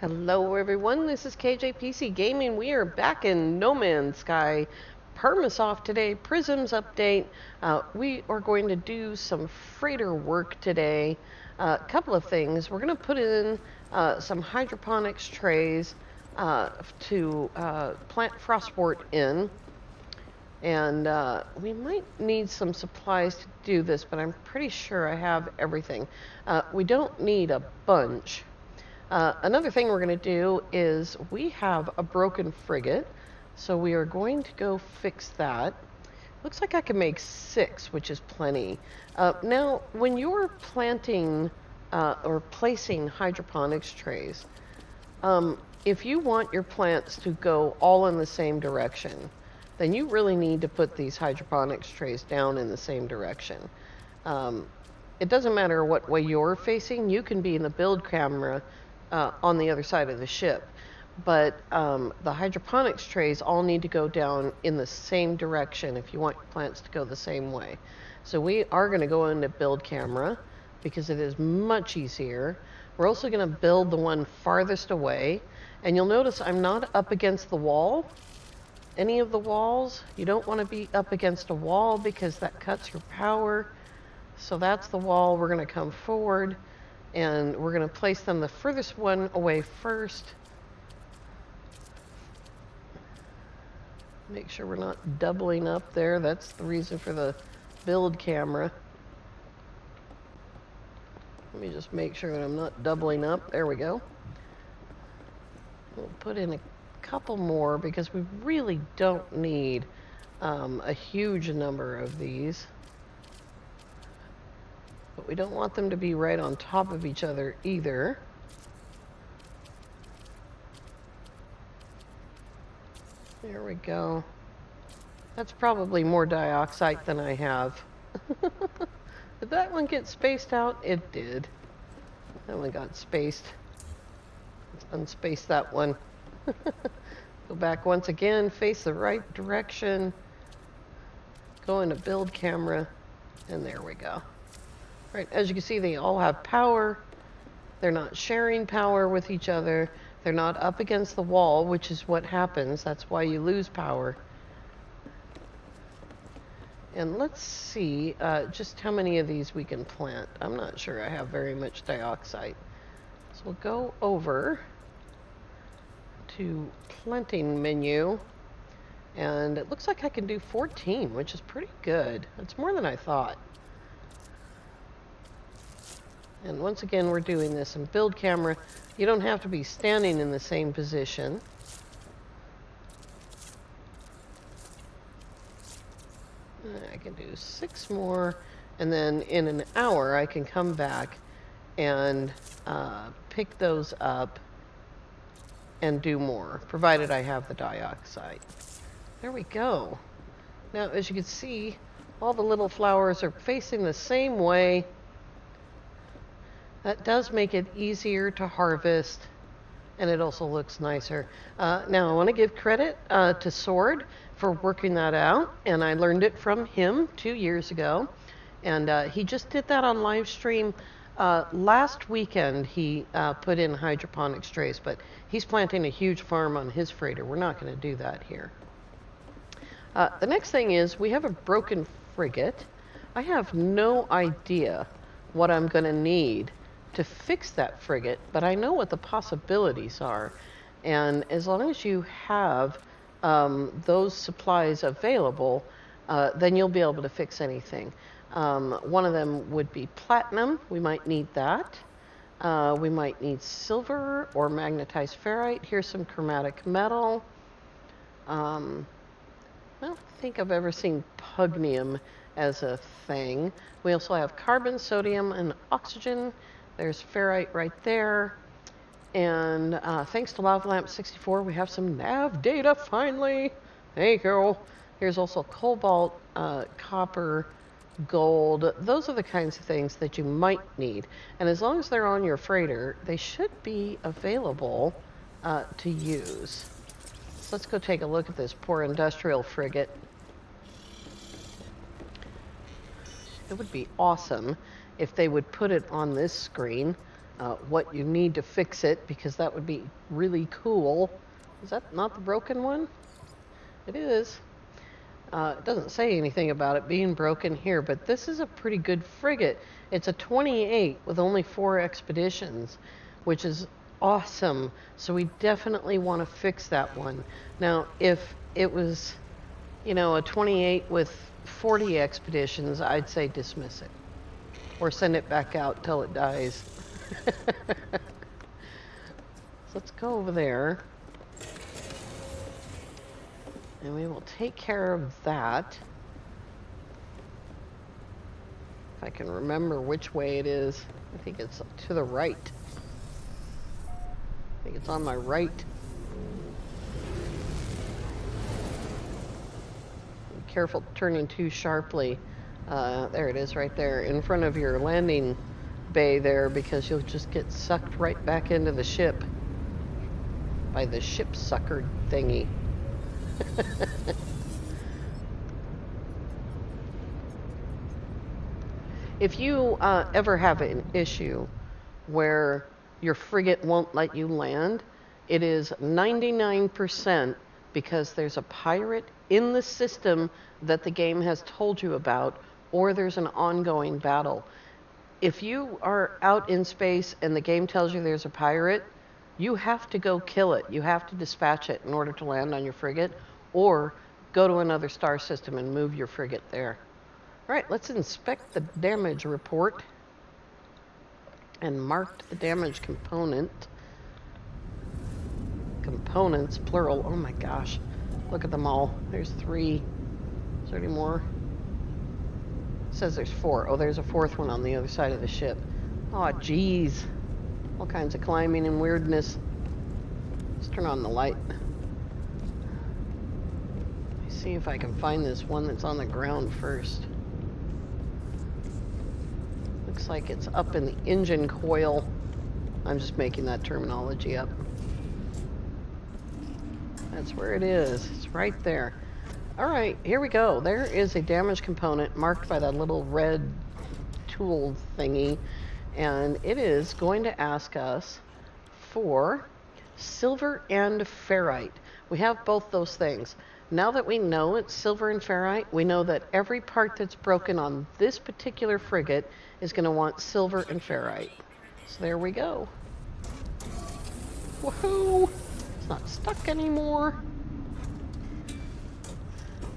Hello everyone, this is KJPC Gaming. We are back in No Man's Sky. Permasoft today, Prisms update. We are going to do some freighter work today. A couple of things. We're going to put in some hydroponics trays to plant frostwort in. And we might need some supplies to do this, but I'm pretty sure I have everything. We don't need a bunch. Another thing we're going to do is we have a broken frigate, so we are going to go fix that. Looks like I can make 6, which is plenty. Now, when you're planting or placing hydroponics trays, if you want your plants to go all in the same direction, then you really need to put these hydroponics trays down in the same direction. It doesn't matter what way you're facing. You can be in the build camera on the other side of the ship. But the hydroponics trays all need to go down in the same direction if you want your plants to go the same way. So we are going to go into build camera because it is much easier. We're also going to build the one farthest away. And you'll notice I'm not up against the wall. Any of the walls, you don't want to be up against a wall because that cuts your power. So that's the wall. We're going to come forward. And we're going to place them the furthest one away first. Make sure we're not doubling up there. That's the reason for the build camera. Let me just make sure that I'm not doubling up. There we go. We'll put in a couple more because we really don't need a huge number of these. But we don't want them to be right on top of each other either. There we go. That's probably more dioxide than I have. Did that one get spaced out? It did. That one got spaced. Let's unspace that one. Go back once again, face the right direction. Go into build camera, and there we go. Right, as you can see, they all have power. They're not sharing power with each other. They're not up against the wall, which is what happens. That's why you lose power. And let's see just how many of these we can plant. I'm not sure I have very much dioxide. So we'll go over to planting menu. And it looks like I can do 14, which is pretty good. That's more than I thought. And once again, we're doing this in build camera. You don't have to be standing in the same position. I can do 6 more, and then in an hour I can come back and pick those up and do more, provided I have the dioxide. There we go. Now, as you can see, all the little flowers are facing the same way. That does make it easier to harvest, and it also looks nicer. Now, I want to give credit to Sword for working that out, and I learned it from him 2 years ago. And he just did that on live stream. Last weekend, he put in hydroponics trays, but he's planting a huge farm on his freighter. We're not going to do that here. The next thing is we have a broken frigate. I have no idea what I'm going to need to fix that frigate, but I know what the possibilities are. And as long as you have those supplies available, then you'll be able to fix anything. One of them would be platinum. We might need that. We might need silver or magnetized ferrite. Here's some chromatic metal. I don't think I've ever seen pugnium as a thing. We also have carbon, sodium, and oxygen. There's ferrite right there. And thanks to LavaLamp64, we have some nav data finally. Thank you. Here's also cobalt, copper, gold. Those are the kinds of things that you might need. And as long as they're on your freighter, they should be available to use. So let's go take a look at this poor industrial frigate. It would be awesome if they would put it on this screen. what you need to fix it, because that would be really cool. Is that not the broken one? It is. It doesn't say anything about it being broken here, but this is a pretty good frigate. It's a 28 with only 4 expeditions, which is awesome. So we definitely want to fix that one. Now, if it was, a 28 with 40 expeditions, I'd say dismiss it. Or send it back out till it dies. So let's go over there. And we will take care of that. If I can remember which way it is. I think it's to the right. I think it's on my right. Be careful turning too sharply. There it is right there in front of your landing bay there, because you'll just get sucked right back into the ship by the ship sucker thingy. If you ever have an issue where your frigate won't let you land, it is 99% because there's a pirate in the system that the game has told you about, or there's an ongoing battle. If you are out in space and the game tells you there's a pirate, you have to go kill it. You have to dispatch it in order to land on your frigate, or go to another star system and move your frigate there. All right, let's inspect the damage report and mark the damage component. Components, plural. Oh my gosh. Look at them all. There's 3. Is there any more? It says there's 4. Oh, there's a 4th one on the other side of the ship. Oh, geez. All kinds of climbing and weirdness. Let's turn on the light. Let me see if I can find this one that's on the ground first. Looks like it's up in the engine coil. I'm just making that terminology up. That's where it is. It's right there. All right, here we go. There is a damage component marked by that little red tool thingy, and it is going to ask us for silver and ferrite. We have both those things. Now that we know it's silver and ferrite, we know that every part that's broken on this particular frigate is going to want silver and ferrite. So there we go. Woohoo! It's not stuck anymore.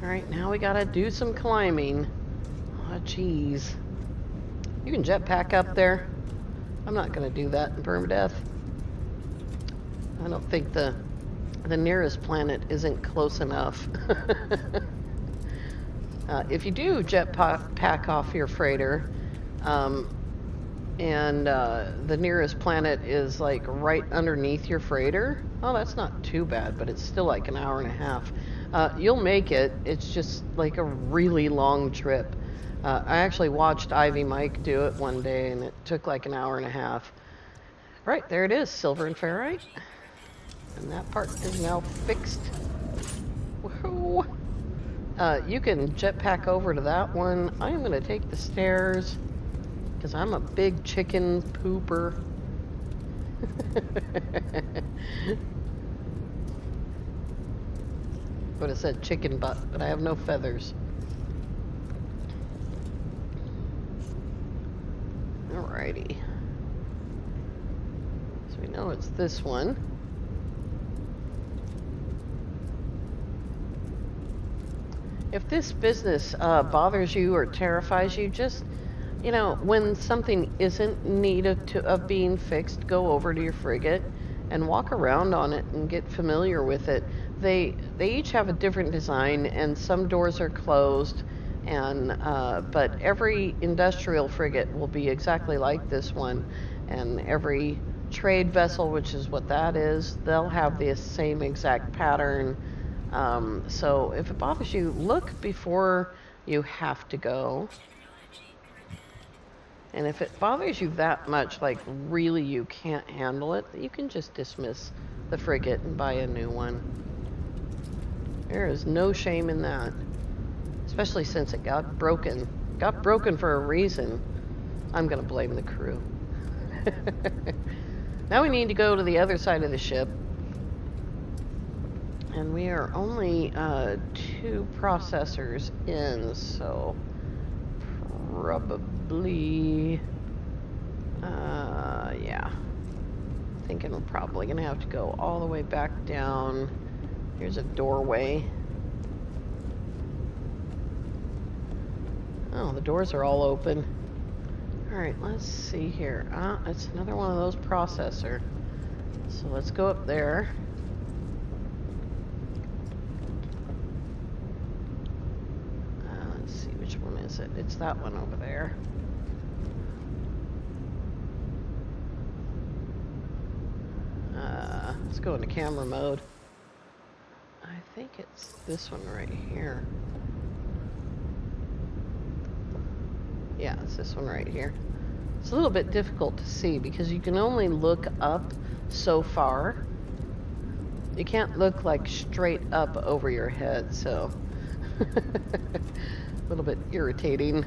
All right, now we gotta do some climbing. Oh, geez. You can jetpack up there. I'm not gonna do that in permadeath. I don't think the nearest planet isn't close enough. If you do jetpack off your freighter, and the nearest planet is like right underneath your freighter, oh, that's not too bad, but it's still like an hour and a half. You'll make it. It's just like a really long trip. I actually watched Ivy Mike do it one day, and it took like an hour and a half. Right, there it is, silver and ferrite. And that part is now fixed. Woohoo! You can jetpack over to that one. I'm going to take the stairs, because I'm a big chicken pooper. Would have said chicken butt, but I have no feathers. Alrighty. So we know it's this one. If this business bothers you or terrifies you, just, when something isn't needed of being fixed, go over to your frigate and walk around on it and get familiar with it. They each have a different design, and some doors are closed, and but every industrial frigate will be exactly like this one, and every trade vessel, which is what that is, they'll have the same exact pattern. So if it bothers you, look before you have to go. And if it bothers you that much, like really you can't handle it, you can just dismiss the frigate and buy a new one. There is no shame in that, especially since it got broken. Got broken for a reason. I'm gonna blame the crew. Now we need to go to the other side of the ship. And we are only 2 processors in, so probably, yeah. Thinking we're probably gonna have to go all the way back down. Here's a doorway. Oh, the doors are all open. Alright, let's see here. It's another one of those processor. So let's go up there. Let's see, which one is it? It's that one over there. Let's go into camera mode. I think it's this one right here. Yeah, it's this one right here. It's a little bit difficult to see because you can only look up so far. You can't look like straight up over your head, so a little bit irritating.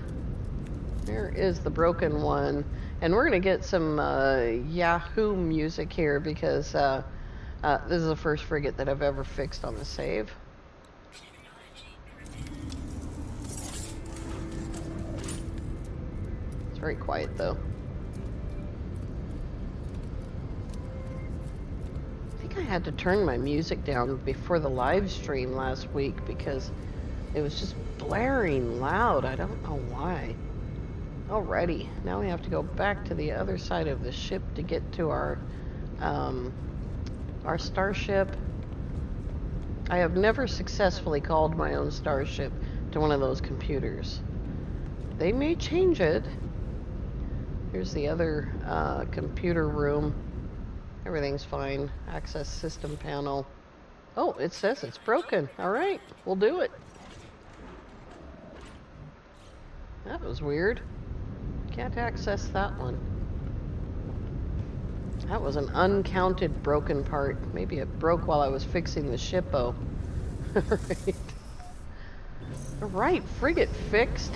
There is the broken one, and we're gonna get some Yahoo music here because this is the first frigate that I've ever fixed on the save. It's very quiet though. I think I had to turn my music down before the live stream last week because it was just blaring loud. I don't know why. Alrighty, now we have to go back to the other side of the ship to get to our starship. I have never successfully called my own starship to one of those computers. They may change it. Here's the other computer room. Everything's fine. Access system panel. Oh, it says it's broken. Alright, we'll do it. That was weird. Can't access that one. That was an uncounted broken part. Maybe it broke while I was fixing the shippo. Alright. Alright, frigate fixed.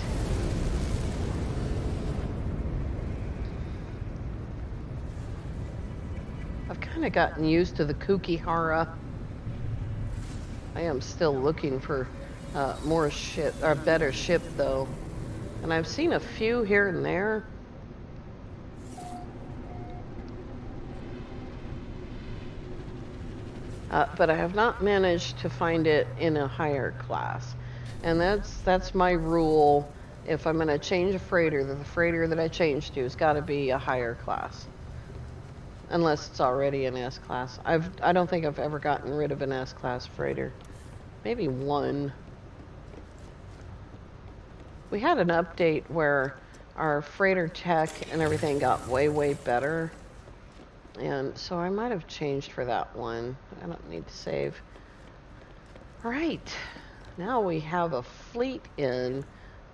I've kind of gotten used to the Kukihara. I am still looking for more ship, or better ship though. And I've seen a few here and there. But I have not managed to find it in a higher class. And that's my rule. If I'm going to change a freighter, the freighter that I change to has got to be a higher class. Unless it's already an S-class. I don't think I've ever gotten rid of an S-class freighter. Maybe one. We had an update where our freighter tech and everything got way, way better. And so I might have changed for that one. I don't need to save. Alright. Now we have a fleet in.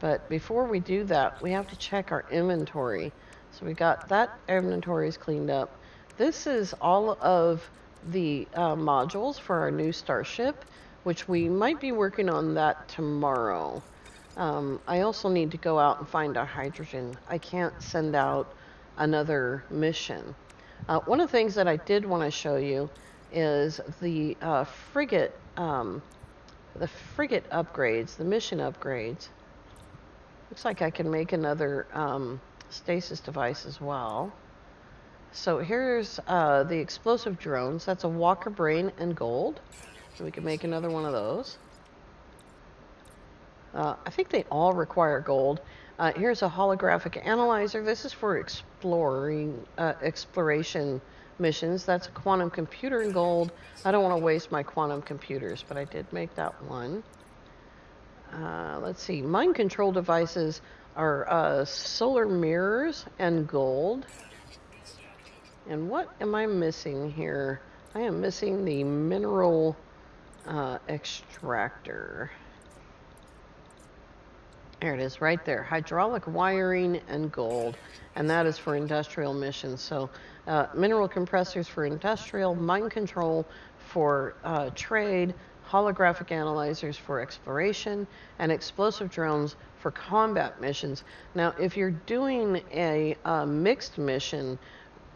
But before we do that, we have to check our inventory. So we got that inventory is cleaned up. This is all of the modules for our new starship, which we might be working on that tomorrow. I also need to go out and find our hydrogen. I can't send out another mission. One of the things that I did want to show you is the frigate upgrades, the mission upgrades. Looks like I can make another stasis device as well. So here's the explosive drones. That's a Walker brain and gold. So we can make another one of those. I think they all require gold. Here's a holographic analyzer. This is for exploration missions. That's a quantum computer in gold. I don't want to waste my quantum computers, but I did make that one. Let's see. Mind control devices are solar mirrors and gold. And what am I missing here? I am missing the mineral extractor. There it is, right there. Hydraulic wiring and gold. And that is for industrial missions. So mineral compressors for industrial, mind control for trade, holographic analyzers for exploration, and explosive drones for combat missions. Now, if you're doing a mixed mission,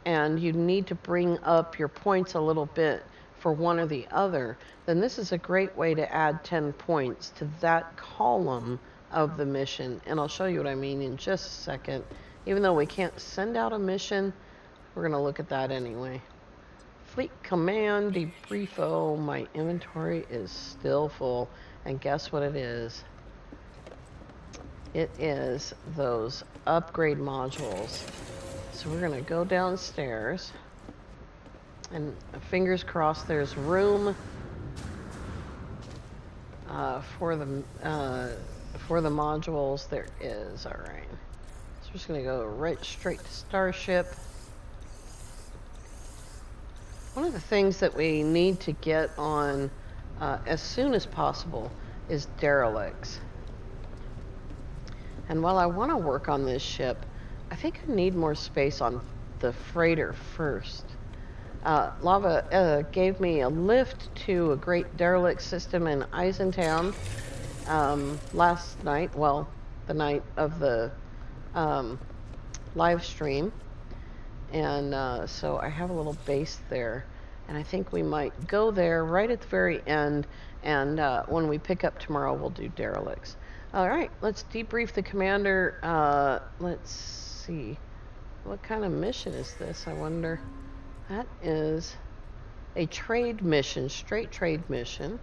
and you need to bring up your points a little bit for one or the other, then this is a great way to add 10 points to that column of the mission. And I'll show you what I mean in just a second. Even though we can't send out a mission, we're going to look at that anyway. Fleet command debriefo. My inventory is still full. And guess what it is? It is those upgrade modules. So we're going to go downstairs. And fingers crossed there's room for the modules. There is. All right. So we're just going to go right straight to Starship. One of the things that we need to get on as soon as possible is derelicts. And while I want to work on this ship, I think I need more space on the freighter first. Lava gave me a lift to a great derelict system in Eisentown last night, well, the night of the live stream. And so I have a little base there. And I think we might go there right at the very end. And when we pick up tomorrow, we'll do derelicts. All right, let's debrief the commander. Let's see. What kind of mission is this, I wonder? That is a trade mission, straight trade mission.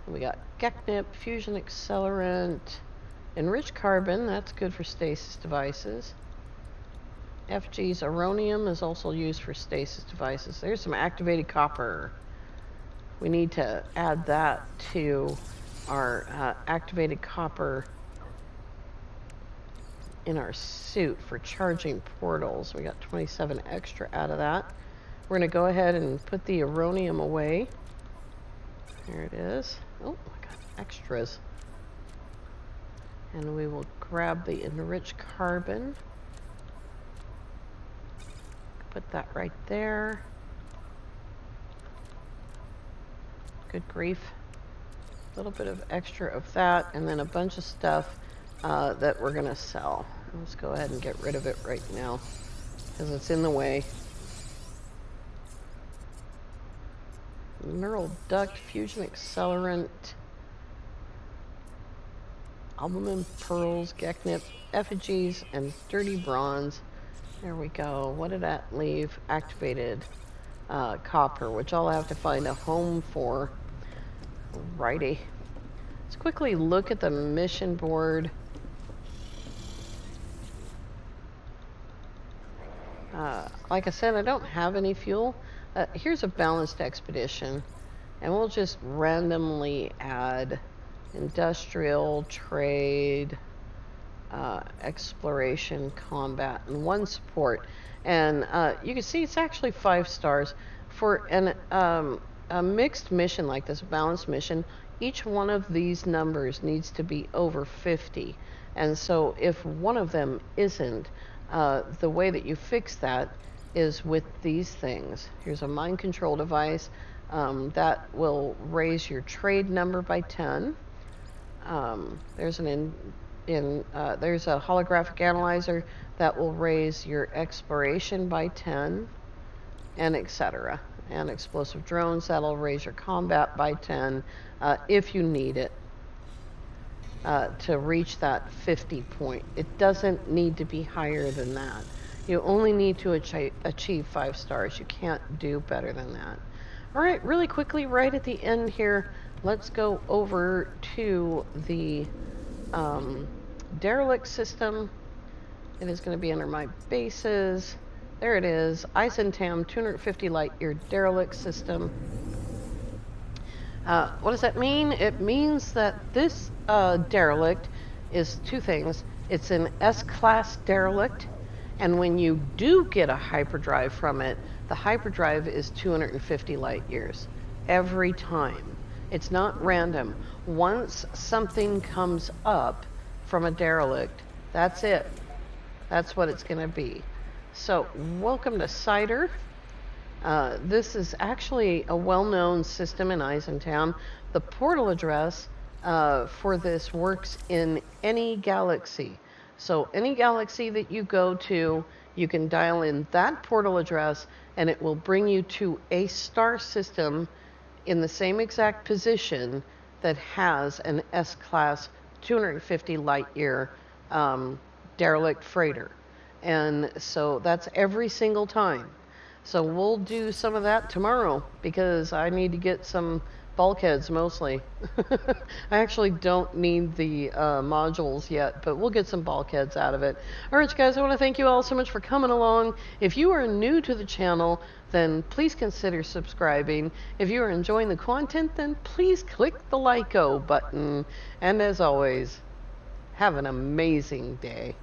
We got Geknip, fusion accelerant, enriched carbon. That's good for stasis devices. FG's Aronium is also used for stasis devices. There's some activated copper. We need to add that to our activated copper in our suit for charging portals. We got 27 extra out of that. We're going to go ahead and put the Aronium away. There it is. Oh, I got extras. And we will grab the enriched carbon. Put that right there. Good grief. A little bit of extra of that, and then a bunch of stuff that we're going to sell. Let's go ahead and get rid of it right now because it's in the way. Neural duct, fusion accelerant, albumin pearls, Geknip, effigies, and dirty bronze. There we go. What did that leave? Activated copper, which I'll have to find a home for. Alrighty. Let's quickly look at the mission board. Like I said, I don't have any fuel. Here's a balanced expedition, and we'll just randomly add industrial, trade, exploration, combat, and 1 support. And you can see it's actually 5 stars. For a mixed mission like this, a balanced mission, each one of these numbers needs to be over 50. And so if one of them isn't, the way that you fix that is with these things. Here's a mind control device that will raise your trade number by 10. There's there's a holographic analyzer that will raise your exploration by 10, and etc. And explosive drones that'll raise your combat by 10 if you need it to reach that 50 point. It doesn't need to be higher than that. You only need to achieve 5 stars. You can't do better than that. All right, really quickly, right at the end here, let's go over to the derelict system. It is going to be under my bases. There it is, Eisentam 250 light year derelict system. What does that mean? It means that this derelict is 2 things. It's an S-class derelict, and when you do get a hyperdrive from it, the hyperdrive is 250 light years every time. It's not random. Once something comes up from a derelict, that's it. That's what it's going to be. So, welcome to Cider. This is actually a well-known system in Eisentown. The portal address for this works in any galaxy. So any galaxy that you go to, You can dial in that portal address and it will bring you to a star system in the same exact position that has an S-class 250 light year derelict freighter. And so that's every single time. So we'll do some of that tomorrow because I need to get some bulkheads mostly. I actually don't need the modules yet, but we'll get some bulkheads out of it. All right, guys, I want to thank you all so much for coming along. If you are new to the channel, then please consider subscribing. If you are enjoying the content, then please click the like-o button. And as always, have an amazing day.